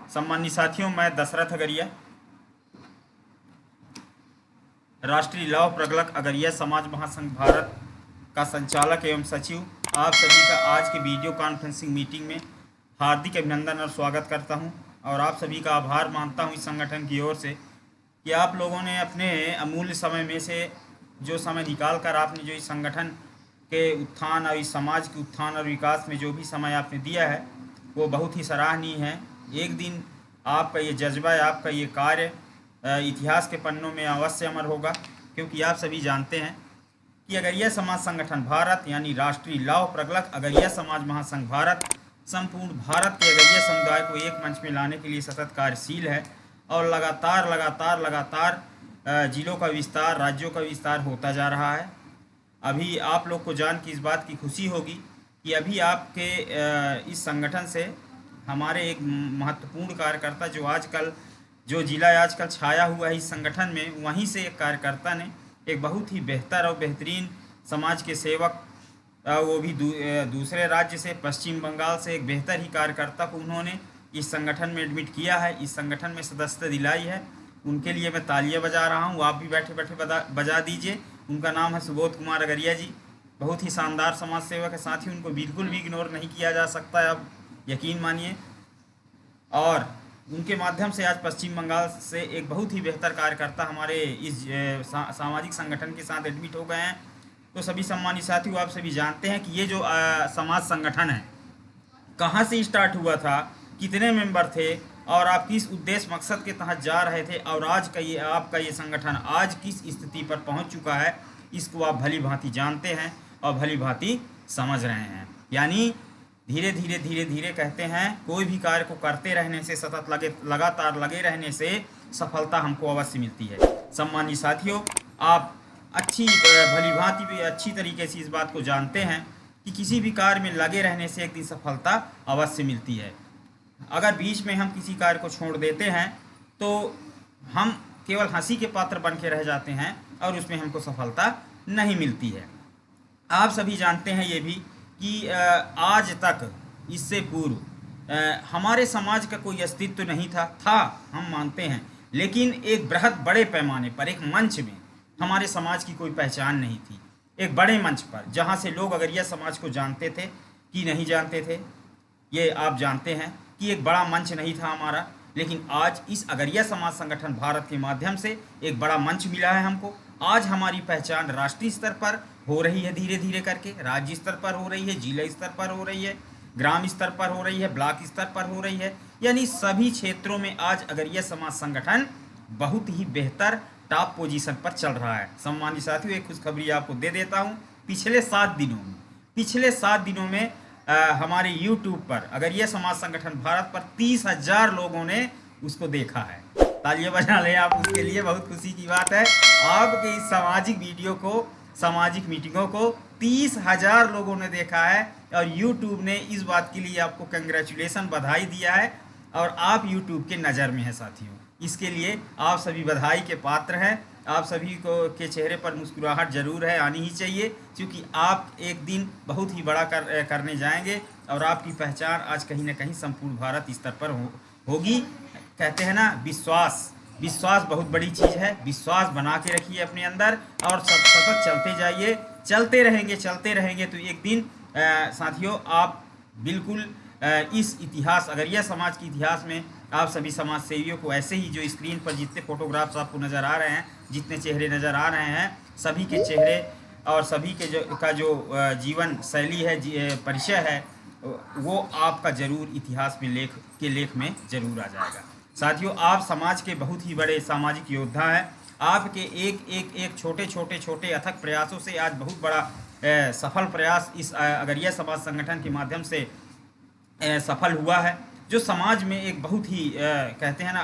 सम्मानित साथियों, मैं दशरथ अगरिया, राष्ट्रीय लौह प्रगलक अगरिया समाज महासंघ भारत का संचालक एवं सचिव, आप सभी का आज के वीडियो कॉन्फ्रेंसिंग मीटिंग में हार्दिक अभिनंदन और स्वागत करता हूं और आप सभी का आभार मानता हूं इस संगठन की ओर से कि आप लोगों ने अपने अमूल्य समय में से जो समय निकाल कर आपने जो इस संगठन के उत्थान और इस समाज के उत्थान और विकास में जो भी समय आपने दिया है वो बहुत ही सराहनीय है। एक दिन आपका ये जज्बा, आपका ये कार्य इतिहास के पन्नों में अवश्य अमर होगा, क्योंकि आप सभी जानते हैं कि अगरिया समाज संगठन भारत यानी राष्ट्रीय लौह प्रगलक अगरिया समाज महासंघ भारत संपूर्ण भारत के अगरिया समुदाय को एक मंच में लाने के लिए सतत कार्यशील है और लगातार जिलों का विस्तार, राज्यों का विस्तार होता जा रहा है। अभी आप लोग को जान की इस बात की खुशी होगी कि अभी आपके इस संगठन से हमारे एक महत्वपूर्ण कार्यकर्ता जो जिला आजकल छाया हुआ है इस संगठन में, वहीं से एक कार्यकर्ता ने एक बहुत ही बेहतर और बेहतरीन समाज के सेवक, वो भी दूसरे राज्य से, पश्चिम बंगाल से एक बेहतर ही कार्यकर्ता को उन्होंने इस संगठन में एडमिट किया है, इस संगठन में सदस्यता दिलाई है। उनके लिए मैं तालियां बजा रहा हूं, आप भी बैठे बैठे बजा दीजिए। उनका नाम है सुबोध कुमार अगरिया जी। बहुत ही शानदार समाज सेवक है, साथ ही उनको बिल्कुल भी इग्नोर नहीं किया जा सकता है, आप यकीन मानिए। और उनके माध्यम से आज पश्चिम बंगाल से एक बहुत ही बेहतर कार्यकर्ता हमारे इस सामाजिक संगठन के साथ एडमिट हो गए हैं। तो सभी सम्मानित साथियों, आप सभी जानते हैं कि ये जो समाज संगठन है कहाँ से स्टार्ट हुआ था, कितने मेंबर थे और आप किस उद्देश्य मकसद के तहत जा रहे थे, और आज का ये आपका ये संगठन आज किस स्थिति पर पहुंच चुका है, इसको आप भली भांति जानते हैं और भली भांति समझ रहे हैं। यानी धीरे धीरे कहते हैं, कोई भी कार्य को करते रहने से, सतत लगातार लगे रहने से सफलता हमको अवश्य मिलती है। सम्मानित साथियों, आप भली भांति भी अच्छी तरीके से इस बात को जानते हैं कि किसी भी कार्य में लगे रहने से एक दिन सफलता अवश्य मिलती है। अगर बीच में हम किसी कार्य को छोड़ देते हैं तो हम केवल हंसी के पात्र बन के रह जाते हैं और उसमें हमको सफलता नहीं मिलती है। आप सभी जानते हैं ये भी कि आज तक, इससे पूर्व हमारे समाज का कोई अस्तित्व नहीं था, हम मानते हैं, लेकिन एक बड़े पैमाने पर एक मंच में हमारे समाज की कोई पहचान नहीं थी। एक बड़े मंच पर जहां से लोग अगरिया समाज को जानते थे कि नहीं जानते थे, ये आप जानते हैं कि एक बड़ा मंच नहीं था हमारा। लेकिन आज इस अगरिया समाज संगठन भारत के माध्यम से एक बड़ा मंच मिला है हमको। आज हमारी पहचान राष्ट्रीय स्तर पर हो रही है, धीरे धीरे करके राज्य स्तर पर हो रही है, जिला स्तर पर हो रही है, ग्राम स्तर पर हो रही है, ब्लॉक स्तर पर हो रही है। यानी सभी क्षेत्रों में आज अगरिया समाज संगठन बहुत ही बेहतर टॉप पोजीशन पर चल रहा है। सम्मानित साथियों, एक खुशखबरी आपको दे देता हूँ। पिछले 7 दिनों में हमारे YouTube पर अगरिया समाज संगठन भारत पर 30,000 लोगों ने उसको देखा है। तालियां बजा लें आप उसके लिए, बहुत खुशी की बात है। आपके इस सामाजिक वीडियो को, सामाजिक मीटिंगों को 30,000 लोगों ने देखा है और YouTube ने इस बात के लिए आपको कंग्रेचुलेसन, बधाई दिया है और आप YouTube के नज़र में हैं साथियों। इसके लिए आप सभी बधाई के पात्र हैं। आप सभी को के चेहरे पर मुस्कुराहट जरूर है, आनी ही चाहिए, क्योंकि आप एक दिन बहुत ही बड़ा करने जाएंगे और आपकी पहचान आज कहीं ना कहीं संपूर्ण भारत स्तर पर होगी। कहते हैं ना, विश्वास बहुत बड़ी चीज़ है। विश्वास बना के रखिए अपने अंदर और सतत चलते जाइए। चलते रहेंगे तो एक दिन साथियों आप बिल्कुल इस इतिहास, अगरिया समाज के इतिहास में आप सभी समाज सेवियों को ऐसे ही, जो स्क्रीन पर जितने फोटोग्राफ्स आपको नज़र आ रहे हैं, जितने चेहरे नज़र आ रहे हैं, सभी के चेहरे और सभी के जो जीवन शैली है, परिचय है, वो आपका जरूर इतिहास में लेख में जरूर आ जाएगा। साथियों, आप समाज के बहुत ही बड़े सामाजिक योद्धा हैं। आपके एक छोटे अथक प्रयासों से आज बहुत बड़ा सफल प्रयास इस अगरिया समाज संगठन के माध्यम से सफल हुआ है, जो समाज में एक बहुत ही कहते हैं ना,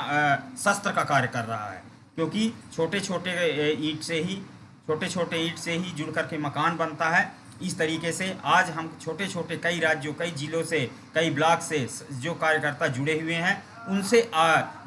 शस्त्र का कार्य कर रहा है। क्योंकि छोटे ईंट से ही जुड़ करके मकान बनता है। इस तरीके से आज हम छोटे कई राज्यों, कई जिलों से, कई ब्लॉक से जो कार्यकर्ता जुड़े हुए हैं, उनसे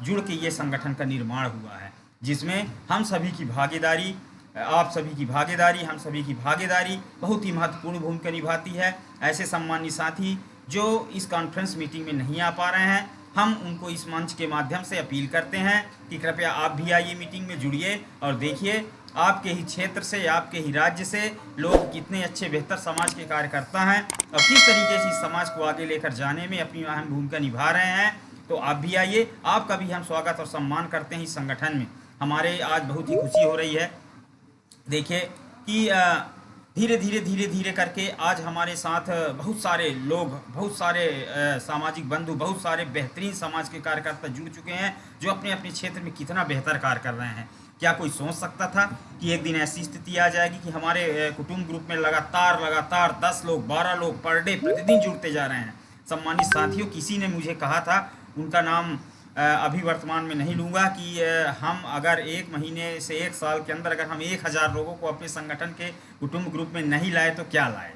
जुड़ के ये संगठन का निर्माण हुआ है, जिसमें हम सभी की भागीदारी, आप सभी की भागीदारी, हम सभी की भागीदारी बहुत ही महत्वपूर्ण भूमिका निभाती है। ऐसे सम्मानित साथी जो इस कॉन्फ्रेंस मीटिंग में नहीं आ पा रहे हैं, हम उनको इस मंच के माध्यम से अपील करते हैं कि कृपया आप भी आइए, मीटिंग में जुड़िए और देखिए आपके ही क्षेत्र से, आपके ही राज्य से लोग कितने अच्छे बेहतर समाज के कार्यकर्ता हैं और किस तरीके से इस समाज को आगे लेकर जाने में अपनी अहम भूमिका निभा रहे हैं। तो आप भी आइए, आपका भी हम स्वागत और सम्मान करते हैं इस संगठन में। हमारे आज बहुत ही खुशी हो रही है, देखिए कि धीरे धीरे करके आज हमारे साथ बहुत सारे लोग, बहुत सारे सामाजिक बंधु, बहुत सारे बेहतरीन समाज के कार्यकर्ता जुड़ चुके हैं जो अपने अपने क्षेत्र में कितना बेहतर कार्य कर रहे हैं। क्या कोई सोच सकता था कि एक दिन ऐसी स्थिति आ जाएगी कि हमारे कुटुंब ग्रुप में लगातार 10 लोग 12 लोग पर डे प्रतिदिन जुड़ते जा रहे हैं। सम्मानित साथियों, किसी ने मुझे कहा था, उनका नाम अभी वर्तमान में नहीं लूँगा, कि हम अगर 1 महीने से 1 साल के अंदर अगर हम 1000 लोगों को अपने संगठन के कुटुंब ग्रुप में नहीं लाए तो क्या लाए,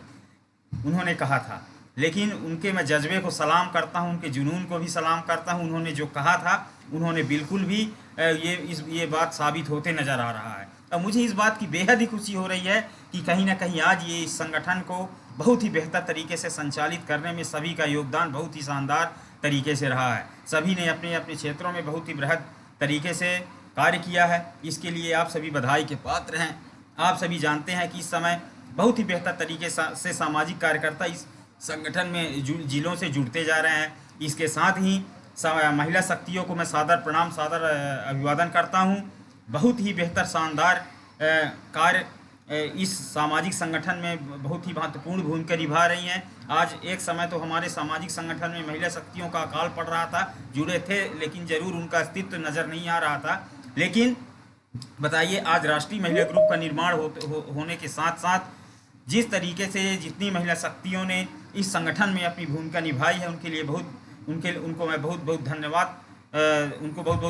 उन्होंने कहा था। लेकिन उनके मैं जज्बे को सलाम करता हूं, उनके जुनून को भी सलाम करता हूं। उन्होंने जो कहा था, उन्होंने बिल्कुल भी ये बात साबित होते नज़र आ रहा है। और मुझे इस बात की बेहद ही खुशी हो रही है कि कहीं ना कहीं आज ये इस संगठन को बहुत ही बेहतर तरीके से संचालित करने में सभी का योगदान बहुत ही शानदार तरीके से रहा है। सभी ने अपने अपने क्षेत्रों में बहुत ही बृहद तरीके से कार्य किया है। इसके लिए आप सभी बधाई के पात्र हैं। आप सभी जानते हैं कि इस समय बहुत ही बेहतर तरीके से सामाजिक कार्यकर्ता इस संगठन में जिलों से जुड़ते जा रहे हैं। इसके साथ ही महिला शक्तियों को मैं सादर प्रणाम, सादर अभिवादन करता हूं। बहुत ही बेहतर शानदार कार्य इस सामाजिक संगठन में बहुत ही महत्वपूर्ण भूमिका निभा रही हैं। आज एक समय तो हमारे सामाजिक संगठन में महिला शक्तियों का अकाल पड़ रहा था, जुड़े थे लेकिन ज़रूर उनका अस्तित्व नज़र नहीं आ रहा था। लेकिन बताइए, आज राष्ट्रीय महिला ग्रुप का निर्माण होने के साथ साथ जिस तरीके से जितनी महिला शक्तियों ने इस संगठन में अपनी भूमिका निभाई है, उनके लिए उनको मैं बहुत बहुत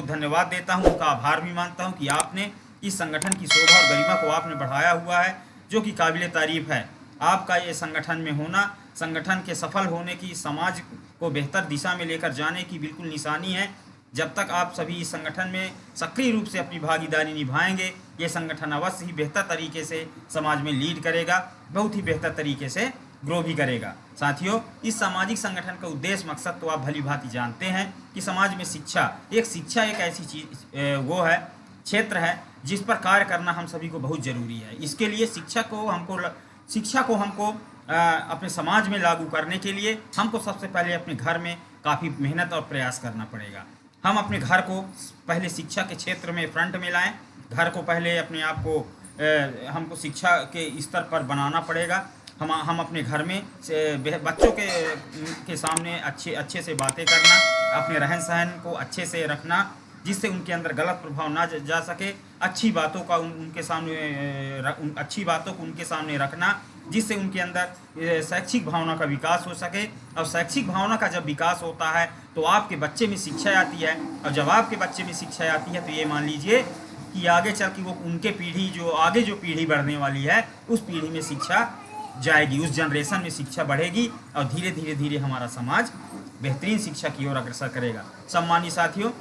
धन्यवाद देता हूं। उनका आभार भी मानता हूं कि आपने इस संगठन की शोभा और गरिमा को आपने बढ़ाया हुआ है, जो कि काबिले तारीफ है। आपका ये संगठन में होना, संगठन के सफल होने की, समाज को बेहतर दिशा में लेकर जाने की बिल्कुल निशानी है। जब तक आप सभी इस संगठन में सक्रिय रूप से अपनी भागीदारी निभाएंगे, ये संगठन अवश्य ही बेहतर तरीके से समाज में लीड करेगा, बहुत ही बेहतर तरीके से ग्रो भी करेगा। साथियों, इस सामाजिक संगठन का उद्देश्य मकसद तो आप भली भांति जानते हैं कि समाज में शिक्षा एक ऐसी चीज़ वो है, क्षेत्र है जिस पर कार्य करना हम सभी को बहुत ज़रूरी है। इसके लिए शिक्षा को हमको अपने समाज में लागू करने के लिए हमको सबसे पहले अपने घर में काफ़ी मेहनत और प्रयास करना पड़ेगा। हम अपने घर को पहले शिक्षा के क्षेत्र में फ्रंट में लाएं। घर को पहले अपने आप को हमको शिक्षा के स्तर पर बनाना पड़ेगा। हम अपने घर में बच्चों के सामने अच्छे से बातें करना, अपने रहन सहन को अच्छे से रखना, जिससे उनके अंदर गलत प्रभाव ना जा सके। अच्छी बातों को उनके सामने रखना, जिससे उनके अंदर शैक्षिक भावना का विकास हो सके। और शैक्षिक भावना का जब विकास होता है तो आपके बच्चे में शिक्षा आती है, और जब आपके बच्चे में शिक्षा आती है तो ये मान लीजिए कि आगे चल के वो उनके पीढ़ी जो पीढ़ी बढ़ने वाली है, उस पीढ़ी में शिक्षा जाएगी, उस जनरेशन में शिक्षा बढ़ेगी और धीरे धीरे हमारा समाज बेहतरीन शिक्षा की ओर अग्रसर करेगा। सम्मानित साथियों,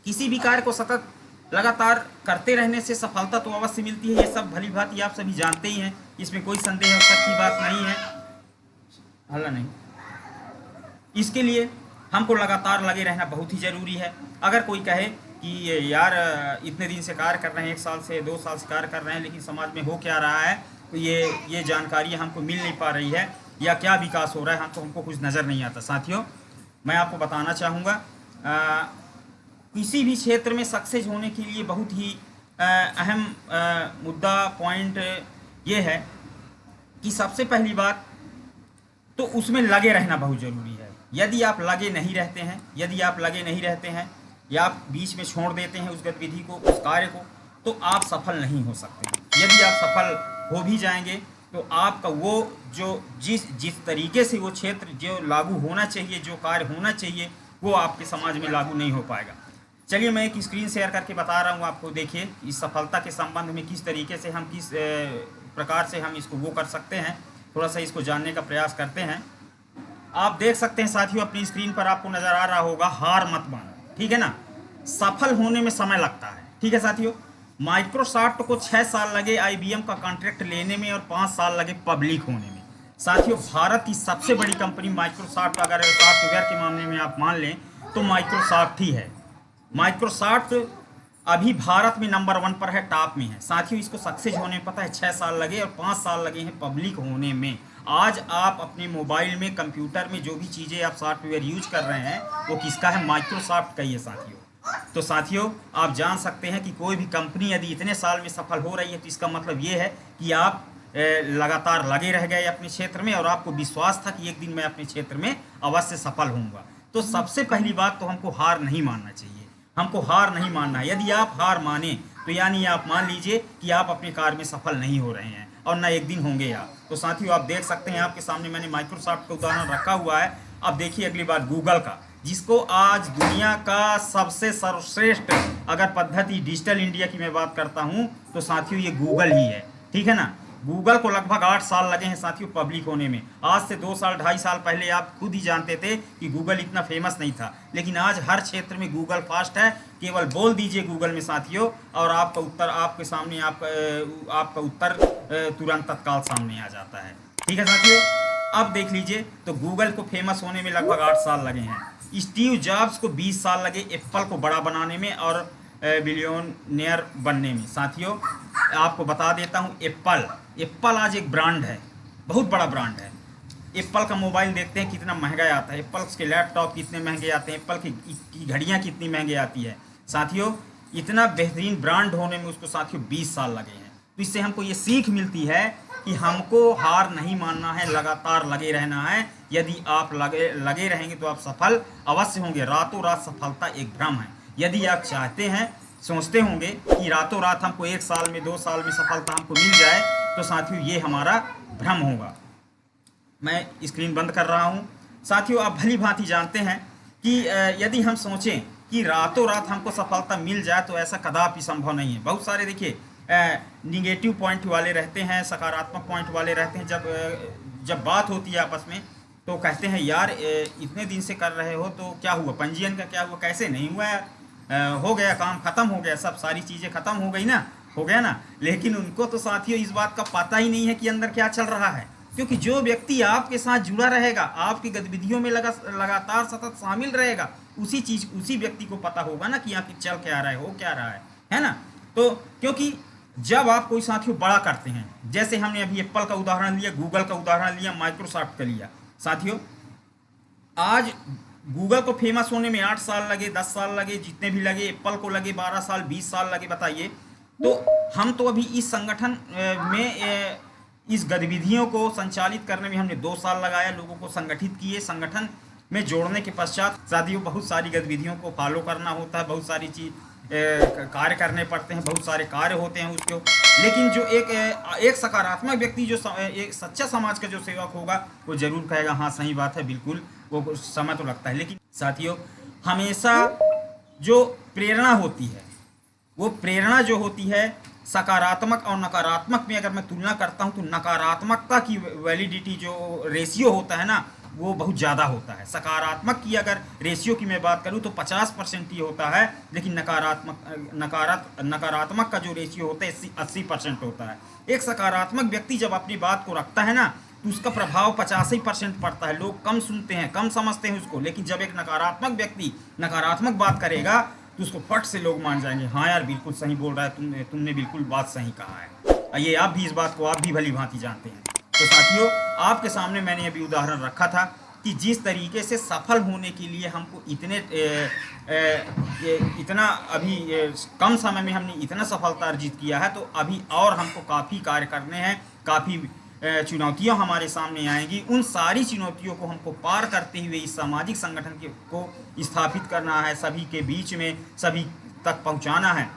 किसी भी कार्य को सतत लगातार करते रहने से सफलता तो अवश्य मिलती है, ये सब भली भांति आप सभी जानते ही हैं, इसमें कोई संदेह और शक की बात नहीं है। हल्ला नहीं। इसके लिए हमको लगातार लगे रहना बहुत ही ज़रूरी है। अगर कोई कहे कि यार इतने दिन से कार्य कर रहे हैं, 1 साल से 2 साल से कार्य कर रहे हैं, लेकिन समाज में हो क्या रहा है, तो ये जानकारी हमको मिल नहीं पा रही है, या क्या विकास हो रहा है हमको कुछ नज़र नहीं आता। साथियों, मैं आपको बताना चाहूँगा, किसी भी क्षेत्र में सक्सेस होने के लिए बहुत ही अहम मुद्दा पॉइंट ये है कि सबसे पहली बात तो उसमें लगे रहना बहुत ज़रूरी है। यदि आप लगे नहीं रहते हैं या आप बीच में छोड़ देते हैं उस गतिविधि को, उस कार्य को, तो आप सफल नहीं हो सकते। यदि आप सफल हो भी जाएंगे तो आपका वो जिस तरीके से वो क्षेत्र जो लागू होना चाहिए, जो कार्य होना चाहिए, वो आपके समाज में लागू नहीं हो पाएगा। चलिए मैं एक स्क्रीन शेयर करके बता रहा हूँ आपको। देखिए इस सफलता के संबंध में किस तरीके से हम किस प्रकार से हम इसको वो कर सकते हैं, थोड़ा सा इसको जानने का प्रयास करते हैं। आप देख सकते हैं साथियों, अपनी स्क्रीन पर आपको नज़र आ रहा होगा, हार मत मानो, ठीक है ना। सफल होने में समय लगता है, ठीक है साथियों। माइक्रोसॉफ्ट को 6 साल लगे IBM का कॉन्ट्रैक्ट लेने में और 5 साल लगे पब्लिक होने में। साथियों, भारत की सबसे बड़ी कंपनी माइक्रोसॉफ्ट, अगर सॉफ्टवेयर के मामले में आप मान लें तो माइक्रोसॉफ्ट ही है। माइक्रोसॉफ्ट अभी भारत में नंबर 1 पर है, टॉप में है। साथियों इसको सक्सेस होने में पता है 6 साल लगे और 5 साल लगे हैं पब्लिक होने में। आज आप अपने मोबाइल में, कंप्यूटर में जो भी चीज़ें आप सॉफ्टवेयर यूज कर रहे हैं वो किसका है? माइक्रोसॉफ्ट का ही है साथियों। तो साथियों आप जान सकते हैं कि कोई भी कंपनी यदि इतने साल में सफल हो रही है तो इसका मतलब ये है कि आप लगातार लगे रह गए अपने क्षेत्र में और आपको विश्वास था कि एक दिन मैं अपने क्षेत्र में अवश्य सफल होऊंगा। तो सबसे पहली बात तो हमको हार नहीं मानना चाहिए, हमको हार नहीं मानना है। यदि आप हार माने तो यानी आप मान लीजिए कि आप अपने कार्य में सफल नहीं हो रहे हैं और ना एक दिन होंगे आप। तो साथियों आप देख सकते हैं, आपके सामने मैंने माइक्रोसॉफ्ट का उदाहरण रखा हुआ है। अब देखिए अगली बात गूगल का, जिसको आज दुनिया का सबसे सर्वश्रेष्ठ अगर पद्धति डिजिटल इंडिया की मैं बात करता हूँ तो साथियों ये गूगल ही है, ठीक है ना। गूगल को लगभग 8 साल लगे हैं साथियों पब्लिक होने में। आज से 2 साल 2.5 साल पहले आप खुद ही जानते थे कि गूगल इतना फेमस नहीं था, लेकिन आज हर क्षेत्र में गूगल फास्ट है। केवल बोल दीजिए गूगल में साथियों और आपका उत्तर आपके सामने, आपका उत्तर तुरंत तत्काल सामने आ जाता है, ठीक है साथियों। अब देख लीजिए तो गूगल को फेमस होने में लगभग 8 साल लगे हैं। स्टीव जॉब्स को 20 साल लगे एप्पल को बड़ा बनाने में और बिलियनियर बनने में। साथियों आपको बता देता हूँ, एप्पल आज एक ब्रांड है, बहुत बड़ा ब्रांड है। एप्पल का मोबाइल देखते हैं कितना महंगा आता है, एप्पल के लैपटॉप कितने महंगे आते हैं, एप्पल की घड़ियाँ कितनी महंगी आती है। साथियों इतना बेहतरीन ब्रांड होने में उसको साथियों 20 साल लगे हैं। तो इससे हमको ये सीख मिलती है कि हमको हार नहीं मानना है, लगातार लगे रहना है। यदि आप लगे रहेंगे तो आप सफल अवश्य होंगे। रातों रात सफलता एक भ्रम है। यदि आप चाहते हैं, सोचते होंगे कि रातों रात हमको 1 साल में 2 साल में सफलता हमको मिल जाए, तो साथियों ये हमारा भ्रम होगा। मैं स्क्रीन बंद कर रहा हूँ। साथियों आप भली भांति जानते हैं कि यदि हम सोचें कि रातों रात हमको सफलता मिल जाए तो ऐसा कदापि संभव नहीं है। बहुत सारे देखिए निगेटिव पॉइंट वाले रहते हैं, सकारात्मक पॉइंट वाले रहते हैं। जब बात होती है आपस में तो कहते हैं यार इतने दिन से कर रहे हो तो क्या हुआ, पंजीयन का क्या हुआ, कैसे नहीं हुआ यार, हो गया काम खत्म हो गया, सब सारी चीज़ें खत्म हो गई ना, हो गया ना। लेकिन उनको तो साथियों इस बात का पता ही नहीं है कि अंदर क्या चल रहा है। क्योंकि जो व्यक्ति आपके साथ जुड़ा रहेगा, आपकी गतिविधियों में लगातार सतत शामिल रहेगा, उसी व्यक्ति को पता होगा ना कि आखिर चल क्या रहा है, हो क्या रहा है ना। तो क्योंकि जब आप कोई साथियों बड़ा करते हैं, जैसे हमने अभी एप्पल का उदाहरण लिया, गूगल का उदाहरण लिया, माइक्रोसॉफ्ट का लिया। साथियों आज गूगल को फेमस होने में 8 साल लगे, 10 साल लगे, जितने भी लगे, एप्पल को लगे 12 साल, 20 साल लगे, बताइए। तो हम तो अभी इस संगठन में इस गतिविधियों को संचालित करने में हमने 2 साल लगाया, लोगों को संगठित किए, संगठन में जोड़ने के पश्चात साथियों बहुत सारी गतिविधियों को फॉलो करना होता है, बहुत सारी चीज कार्य करने पड़ते हैं, बहुत सारे कार्य होते हैं उसको। लेकिन जो एक सकारात्मक व्यक्ति, जो एक सच्चा समाज का जो सेवक होगा, वो जरूर कहेगा हाँ सही बात है, बिल्कुल वो समय तो लगता है। लेकिन साथियों हमेशा जो प्रेरणा होती है, वो प्रेरणा जो होती है सकारात्मक और नकारात्मक में अगर मैं तुलना करता हूं तो नकारात्मकता की वैलिडिटी जो रेशियो होता है ना, वो बहुत ज़्यादा होता है। सकारात्मक की अगर रेशियो की मैं बात करूं तो 50% ही होता है, लेकिन नकारात्मक का जो रेशियो होता है 80% होता है। एक सकारात्मक व्यक्ति जब अपनी बात को रखता है ना तो उसका प्रभाव 85% पड़ता है, लोग कम सुनते हैं, कम समझते हैं उसको। लेकिन जब एक नकारात्मक व्यक्ति नकारात्मक बात करेगा तो उसको फट से लोग मान जाएंगे, हाँ यार बिल्कुल सही बोल रहा है, तुमने बिल्कुल बात सही कहा है। ये आप भी इस बात को आप भी भली भांति जानते हैं। तो साथियों आपके सामने मैंने अभी उदाहरण रखा था कि जिस तरीके से सफल होने के लिए हमको इतना अभी कम समय में हमने इतना सफलता अर्जित किया है, तो अभी और हमको काफ़ी कार्य करने हैं, काफ़ी चुनौतियां हमारे सामने आएंगी। उन सारी चुनौतियों को हमको पार करते हुए इस सामाजिक संगठन को स्थापित करना है, सभी के बीच में सभी तक पहुंचाना है।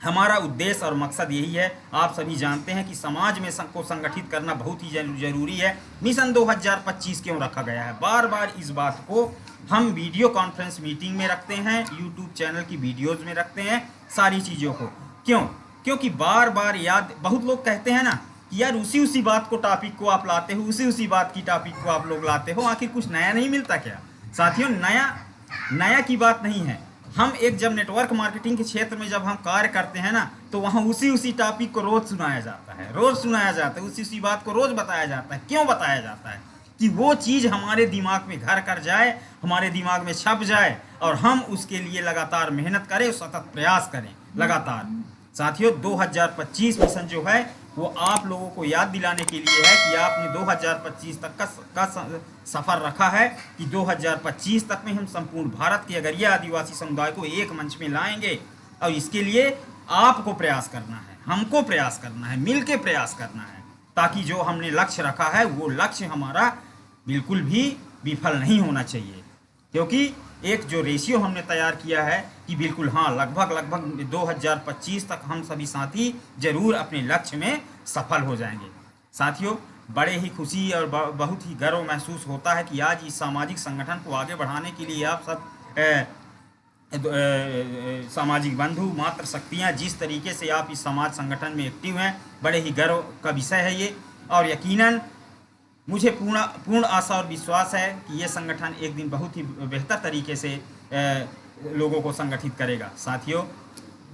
हमारा उद्देश्य और मकसद यही है। आप सभी जानते हैं कि समाज में को संगठित करना बहुत ही जरूरी है। मिशन 2025 क्यों रखा गया है, बार बार इस बात को हम वीडियो कॉन्फ्रेंस मीटिंग में रखते हैं, यूट्यूब चैनल की वीडियोज़ में रखते हैं, सारी चीज़ों को। क्यों? क्योंकि बार बार याद, बहुत लोग कहते हैं ना यार उसी बात को, टॉपिक को आप लाते हो, उसी बात की टॉपिक को आप लोग लाते हो, आखिर कुछ नया नहीं मिलता क्या? साथियों नया की बात नहीं है। हम एक जब नेटवर्क मार्केटिंग के क्षेत्र में जब हम कार्य करते हैं ना, तो वहाँ उसी टॉपिक को रोज सुनाया जाता है, उसी बात को रोज बताया जाता है। क्यों बताया जाता है? कि वो चीज़ हमारे दिमाग में घर कर जाए, हमारे दिमाग में छप जाए और हम उसके लिए लगातार मेहनत करें, सतत प्रयास करें लगातार। साथियों, 2025 मिशन जो है वो आप लोगों को याद दिलाने के लिए है कि आपने 2025 तक का सफ़र रखा है कि 2025 तक में हम संपूर्ण भारत के अगरिया आदिवासी समुदाय को एक मंच में लाएंगे। और इसके लिए आपको प्रयास करना है, हमको प्रयास करना है, मिल के प्रयास करना है, ताकि जो हमने लक्ष्य रखा है वो लक्ष्य हमारा बिल्कुल भी विफल नहीं होना चाहिए। क्योंकि एक जो रेशियो हमने तैयार किया है कि बिल्कुल हाँ, लगभग 2025 तक हम सभी साथी जरूर अपने लक्ष्य में सफल हो जाएंगे। साथियों, बड़े ही खुशी और बहुत ही गर्व महसूस होता है कि आज इस सामाजिक संगठन को आगे बढ़ाने के लिए आप सब सामाजिक बंधु मात्र शक्तियाँ जिस तरीके से आप इस समाज संगठन में एक्टिव हैं, बड़े ही गर्व का विषय है ये। और यकीनन मुझे पूर्ण आशा और विश्वास है कि ये संगठन एक दिन बहुत ही बेहतर तरीके से लोगों को संगठित करेगा। साथियों,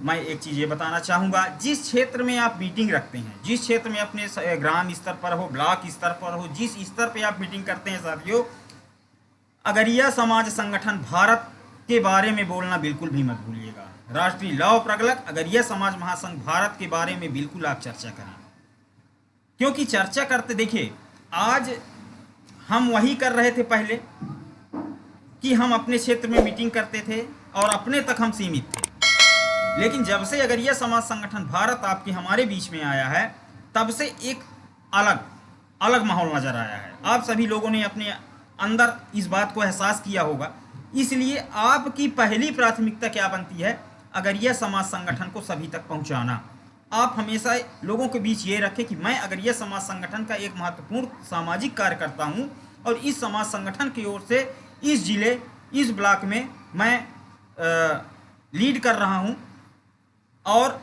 मैं एक चीज़ ये बताना चाहूँगा, जिस क्षेत्र में आप मीटिंग रखते हैं, जिस क्षेत्र में अपने ग्राम स्तर पर हो, ब्लॉक स्तर पर हो, जिस स्तर पे आप मीटिंग करते हैं साथियों, अगरिया समाज संगठन भारत के बारे में बोलना बिल्कुल भी मत भूलिएगा। राष्ट्रीय लौह प्रगलक अगरिया समाज महासंघ भारत के बारे में बिल्कुल आप चर्चा करें, क्योंकि चर्चा करते देखिए, आज हम वही कर रहे थे पहले कि हम अपने क्षेत्र में मीटिंग करते थे और अपने तक हम सीमित थे। लेकिन जब से अगरिया समाज संगठन भारत आपके हमारे बीच में आया है, तब से एक अलग माहौल नजर आया है। आप सभी लोगों ने अपने अंदर इस बात को एहसास किया होगा। इसलिए आपकी पहली प्राथमिकता क्या बनती है? अगरिया समाज संगठन को सभी तक पहुंचाना। आप हमेशा लोगों के बीच ये रखें कि मैं अगरिया समाज संगठन का एक महत्वपूर्ण सामाजिक कार्यकर्ता हूं और इस समाज संगठन की ओर से इस जिले, इस ब्लॉक में मैं लीड कर रहा हूं और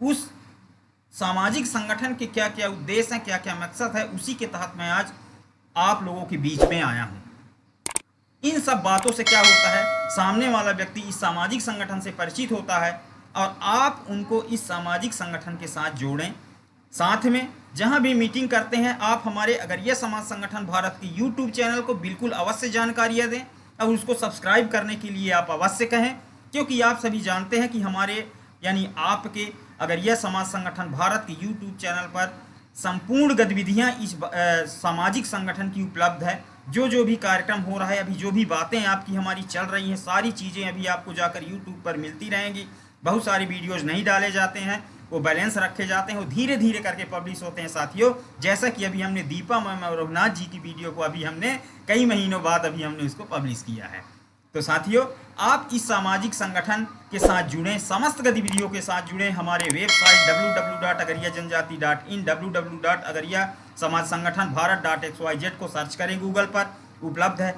उस सामाजिक संगठन के क्या क्या उद्देश्य हैं, क्या क्या मकसद है, उसी के तहत मैं आज आप लोगों के बीच में आया हूं। इन सब बातों से क्या होता है, सामने वाला व्यक्ति इस सामाजिक संगठन से परिचित होता है और आप उनको इस सामाजिक संगठन के साथ जोड़ें। साथ में जहां भी मीटिंग करते हैं, आप हमारे अगरिया समाज संगठन भारत के यूट्यूब चैनल को बिल्कुल अवश्य जानकारियाँ दें और उसको सब्सक्राइब करने के लिए आप अवश्य कहें, क्योंकि आप सभी जानते हैं कि हमारे यानी आपके अगरिया समाज संगठन भारत के यूट्यूब चैनल पर संपूर्ण गतिविधियां इस सामाजिक संगठन की उपलब्ध है। जो भी कार्यक्रम हो रहा है, अभी जो भी बातें आपकी हमारी चल रही हैं, सारी चीज़ें अभी आपको जाकर यूट्यूब पर मिलती रहेंगी। बहुत सारे वीडियोज़ नहीं डाले जाते हैं, वो बैलेंस रखे जाते हैं, वो धीरे धीरे करके पब्लिश होते हैं साथियों। जैसा कि अभी हमने दीपा मैम और रघुनाथ जी की वीडियो को अभी हमने कई महीनों बाद अभी हमने उसको पब्लिश किया है। तो साथियों, आप इस सामाजिक संगठन के साथ जुड़ें, समस्त गतिविधियों के साथ जुड़ें। हमारे वेबसाइट www.agariyajanjati.in, www.agariyasamajsangathanbharat.xyz को सर्च करें, गूगल पर उपलब्ध है।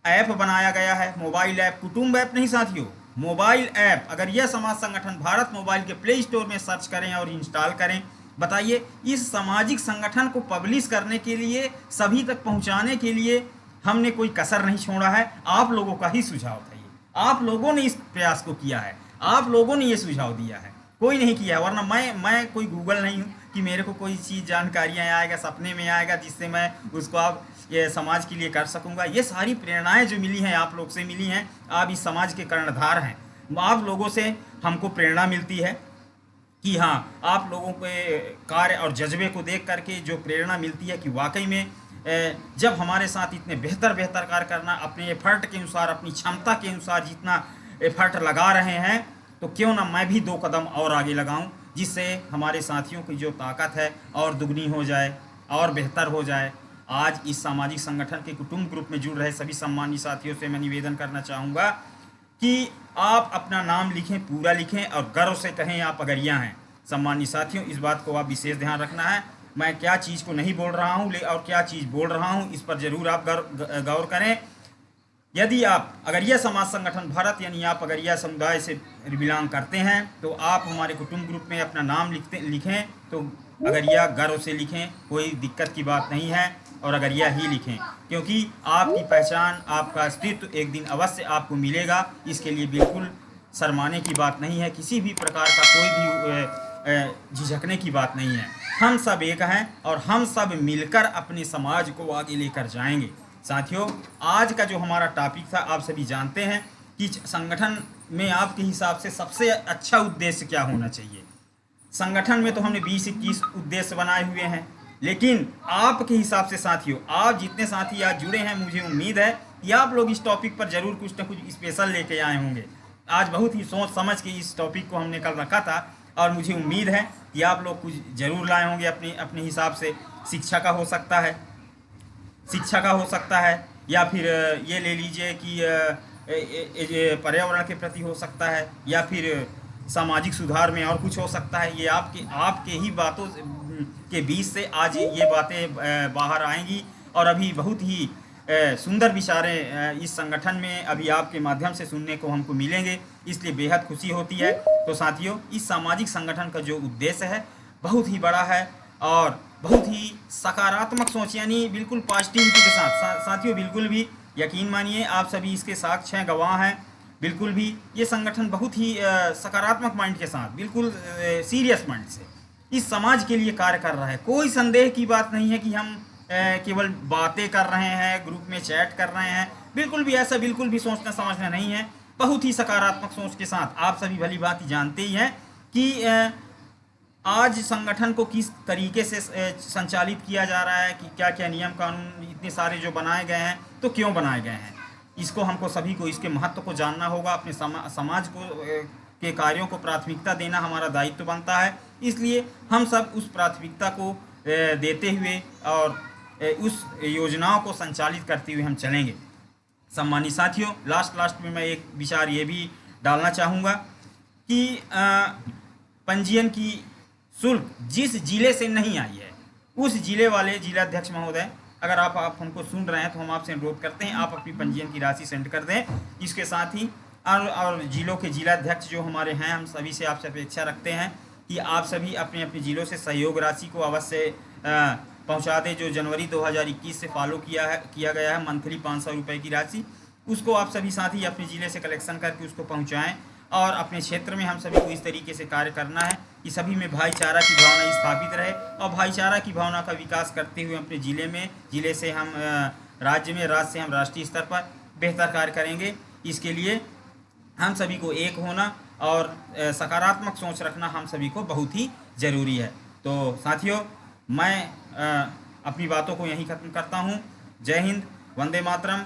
ऐप बनाया गया है, मोबाइल ऐप, कुटुंब ऐप नहीं साथियों, मोबाइल ऐप अगरिया समाज संगठन भारत मोबाइल के प्ले स्टोर में सर्च करें और इंस्टॉल करें। बताइए, इस सामाजिक संगठन को पब्लिश करने के लिए, सभी तक पहुंचाने के लिए हमने कोई कसर नहीं छोड़ा है। आप लोगों का ही सुझाव था ये, आप लोगों ने इस प्रयास को किया है, आप लोगों ने ये सुझाव दिया है, कोई नहीं किया। वरना मैं कोई गूगल नहीं हूँ कि मेरे को कोई चीज़ जानकारियाँ आएगा, सपने में आएगा जिससे मैं उसको आप ये समाज के लिए कर सकूँगा। ये सारी प्रेरणाएं जो मिली हैं, आप लोग से मिली हैं। आप इस समाज के कर्णधार हैं। आप लोगों से हमको प्रेरणा मिलती है कि हाँ, आप लोगों के कार्य और जज्बे को देख करके जो प्रेरणा मिलती है कि वाकई में जब हमारे साथ इतने बेहतर कार्य करना, अपने एफर्ट के अनुसार, अपनी क्षमता के अनुसार जितना एफर्ट लगा रहे हैं, तो क्यों ना मैं भी 2 कदम और आगे लगाऊं, जिससे हमारे साथियों की जो ताकत है और दुगनी हो जाए और बेहतर हो जाए। आज इस सामाजिक संगठन के कुटुंब ग्रुप में जुड़ रहे सभी सम्मानित साथियों से मैं निवेदन करना चाहूँगा कि आप अपना नाम लिखें, पूरा लिखें और गर्व से कहें आप अगरिया हैं। सम्मानित साथियों, इस बात को आप विशेष ध्यान रखना है। मैं क्या चीज़ को नहीं बोल रहा हूँ और क्या चीज़ बोल रहा हूँ, इस पर ज़रूर आप गौर करें। यदि आप अगरिया समाज संगठन भारत यानी आप अगरिया समुदाय से बिलोंग करते हैं, तो आप हमारे कुटुंब ग्रुप में अपना नाम लिखें तो अगरिया गर्व से लिखें, कोई दिक्कत की बात नहीं है, और अगरिया ही लिखें, क्योंकि आपकी पहचान, आपका अस्तित्व एक दिन अवश्य आपको मिलेगा। इसके लिए बिल्कुल शर्माने की बात नहीं है, किसी भी प्रकार का कोई भी झिझकने की बात नहीं है। हम सब एक हैं और हम सब मिलकर अपने समाज को आगे लेकर जाएंगे। साथियों, आज का जो हमारा टॉपिक था, आप सभी जानते हैं कि संगठन में आपके हिसाब से सबसे अच्छा उद्देश्य क्या होना चाहिए। संगठन में तो हमने 20-21 उद्देश्य बनाए हुए हैं, लेकिन आपके हिसाब से साथियों, आप जितने साथी आज जुड़े हैं, मुझे उम्मीद है कि आप लोग इस टॉपिक पर ज़रूर कुछ ना कुछ स्पेशल लेके आए होंगे। आज बहुत ही सोच समझ के इस टॉपिक को हमने कल रखा था और मुझे उम्मीद है कि आप लोग कुछ ज़रूर लाए होंगे अपने अपने हिसाब से। शिक्षा का हो सकता है, शिक्षा का हो सकता है, या फिर ये ले लीजिए कि ये पर्यावरण के प्रति हो सकता है, या फिर सामाजिक सुधार में और कुछ हो सकता है। ये आपके आपके ही बातों के बीच से आज ये बातें बाहर आएंगी और अभी बहुत ही सुंदर विचारें इस संगठन में अभी आपके माध्यम से सुनने को हमको मिलेंगे, इसलिए बेहद खुशी होती है। तो साथियों, इस सामाजिक संगठन का जो उद्देश्य है बहुत ही बड़ा है और बहुत ही सकारात्मक सोच, यानी बिल्कुल पॉजिटिविटी के साथ। साथियों, बिल्कुल भी यकीन मानिए, आप सभी इसके साक्ष्य हैं, गवाह हैं। बिल्कुल भी ये संगठन बहुत ही सकारात्मक माइंड के साथ, बिल्कुल सीरियस माइंड से इस समाज के लिए कार्य कर रहा है। कोई संदेह की बात नहीं है कि हम केवल बातें कर रहे हैं, ग्रुप में चैट कर रहे हैं। बिल्कुल भी ऐसा बिल्कुल भी सोचना समझना नहीं है। बहुत ही सकारात्मक सोच के साथ आप सभी भली भांति जानते ही हैं कि आज संगठन को किस तरीके से संचालित किया जा रहा है, कि क्या क्या नियम कानून इतने सारे जो बनाए गए हैं, तो क्यों बनाए गए हैं। इसको हमको सभी को इसके महत्व को जानना होगा। अपने समाज को के कार्यों को प्राथमिकता देना हमारा दायित्व बनता है। इसलिए हम सब उस प्राथमिकता को देते हुए और उस योजनाओं को संचालित करते हुए हम चलेंगे। सम्मानित साथियों, लास्ट में मैं एक विचार ये भी डालना चाहूँगा कि पंजीयन की शुल्क जिस जिले से नहीं आई है, उस जिले वाले जिलाध्यक्ष महोदय, अगर आप हमको सुन रहे हैं तो हम आपसे अनुरोध करते हैं आप अपनी पंजीयन की राशि सेंड कर दें। इसके साथ ही और जिलों के जिलाध्यक्ष जो हमारे हैं, हम सभी से आपसे अपेक्षा रखते हैं कि आप सभी अपने अपने जिलों से सहयोग राशि को अवश्य पहुंचा दें। जो जनवरी 2021 से फॉलो किया गया है मंथली 500 रुपये की राशि, उसको आप सभी साथी अपने ज़िले से कलेक्शन करके उसको पहुंचाएं। और अपने क्षेत्र में हम सभी को इस तरीके से कार्य करना है कि सभी में भाईचारा की भावना स्थापित रहे और भाईचारा की भावना का विकास करते हुए अपने ज़िले से हम राज्य में, राज्य से हम राष्ट्रीय स्तर पर बेहतर कार्य करेंगे। इसके लिए हम सभी को एक होना और सकारात्मक सोच रखना हम सभी को बहुत ही ज़रूरी है। तो साथियों, मैं अपनी बातों को यहीं ख़त्म करता हूँ। जय हिंद, वंदे मातरम।